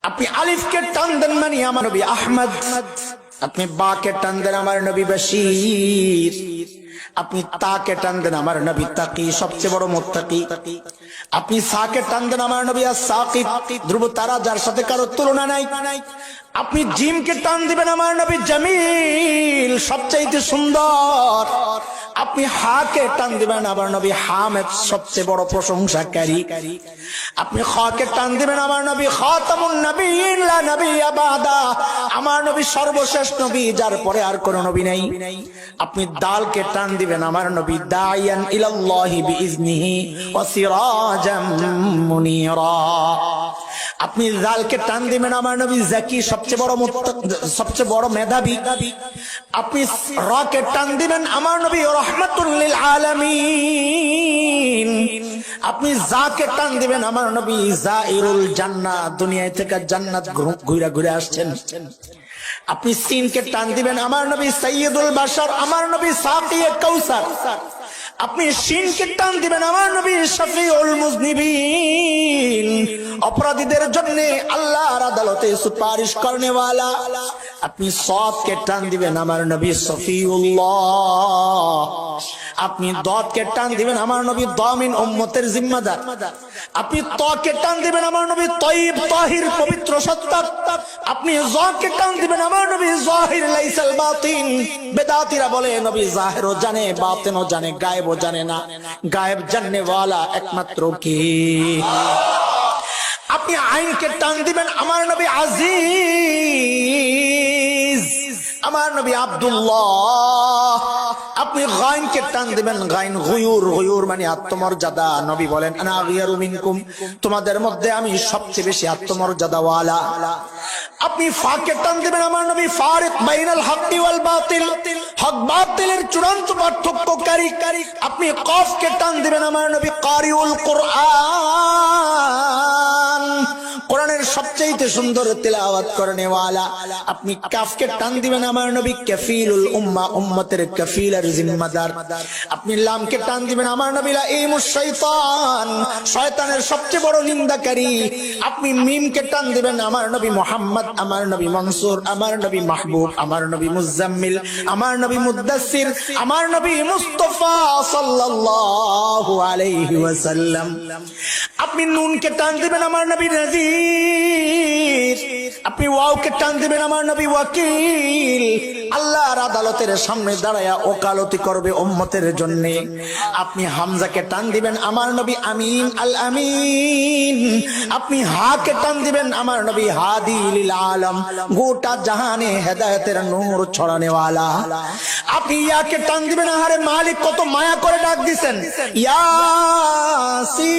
আপনি আলিফকে টান দেন মানে আমার নবী আহমদ, আপনি বাকে টান দেন আমার নবী বশীর, আপনি তাকে টান দেন আমার নবী তাকি, সবচেয়ে বড় মুত্তাকি। আপনি সাকে টান দেন আমার নবী আস-সাকিব, ধ্রুব তারা যার সাথে কারো তুলনা নাই। আপনি জিমকে টান দিবেন আমার নবী জামিল, সবচাইতে সুন্দর। আপনি হাকে টান দিবেন আমার নবী হামিদ, সবচেয়ে বড় প্রশংসাকারী। আপনি খাকে টান দিবেন আমার নবী খাতামুন নবিয়্যিন লা নবিয়্যা বাদা, আমার নবী সর্বশেষ নবী, যার পরে আর কোন নবী নাই। আপনি দালকে টান দিবেন আমার নবী দাইয়ান ইলাল্লাহি বিইজনিহি ওয়া সিরাজাম মুনীরা। আপনি জালকে টান দিবেন আমার নবী জাকি, সবচেয়ে বড় সবচেয়ে বড় মেধাবী। আপনি রাকে টান দিবেন আমার নবী রাহমাতুল লিল আলামিন। আপনি জাকে টান দিবেন আমার নবী জাইরুল জান্নাহ, দুনিয়া থেকে জান্নাত ঘুরে ঘুরে আসছেন। আপনি সিনকে টান দিবেন আমার নবী সাইয়্যিদুল বাশার, আমার নবী সাকিয়ে কাউসার। আপনি শিনকে টান দিবেন আমার নবী শাফিউল মুজনিবিন, অপরাধীদের জন্য আল্লাহর আদালতে সুপারিশ করনে ওয়ালা। আপনি সাদকে টান দিবেন আমার নবী সফিউল্লাহ। আপনি দাদকে টান দিবেন আমার নবী দামিন উম্মতের জিম্মাদার। আপনি তাকে টান দিবেন আমার নবী তাইয়িব তাহির, পবিত্র সত্তা। আপনি জাকে টান দিবেন আমার নবী জাহির লাইসাল বাতিন, বেদাতীরা বলে নবী জাহিরও জানে বাতিনও জানে, গায়েবও জানে না। গায়েব জাননে ওয়ালা একমাত্র কে? আপনি আইনকে টান দিবেন আমার নবী আজিজ, আমার নবী আব্দুল্লাহ। আপনি গাইনকে টান দিবেন গাইন গুয়ুর, গুয়ুর মানে আত্মমর্যাদা। নবী বলেন আনা আগিয়ারু মিনকুম, তোমাদের মধ্যে আমি সবচেয়ে বেশি আত্মমর্যাদা ওয়ালা। আপনি ফাকে টান দিবেন আমার নবী ফারিক বাইনাল হক ওয়াল বাতিল, হক বাতিলের চূড়ান্ত পার্থক্যকারী। আপনি কফকে টান দিবেন আমার নবী কারিউল কুরআন, কোরআনের সবচেয়ে সুন্দর তেলাওয়াত করনে ওয়ালা। আপনি কাফকে টান দিবেন আমার নবী কাফিলুল উম্মাহ, উম্মতের কাফিল আর জিম্মাদার। আপনি লামকে টান দিবেন আমার নবী লাঈমুশ শাইতান, শয়তানের সবচেয়ে বড় নিন্দাকারী। আপনি মিমকে টান দিবেন আমার নবী মুহাম্মদ, আমার নবী মনসুর, আমার নবী মাহবুব, আমার নবী মুজাম্মিল, আমার নবী মুদ্দাসসির, আমার নবী মুস্তাফা সাল্লাল্লাহু আলাইহি ওয়াসাল্লাম। আপনি নুনকে টান দিবেন আমার নবী নাযীর। আপনি ওয়াওকে টান দিবেন আমার নবী ওয়াকিল, আল্লাহর আদালতের সামনে দাঁড়ায়া ওকালতি করবে উম্মতের জন্য। আপনি হামজাকে টান দিবেন আমার নবী আমিন আল আমিন। আপনি হাকে টান দিবেন আমার নবী হাদি লিল আলম, গোটা জাহানে হেদায়েতের নূর ছড়ানে ওয়ালা। আপনি ইয়াকে টান দিবেন, আরে মালিক কত মায়া করে ডাক দিবেন ইয়াসিন।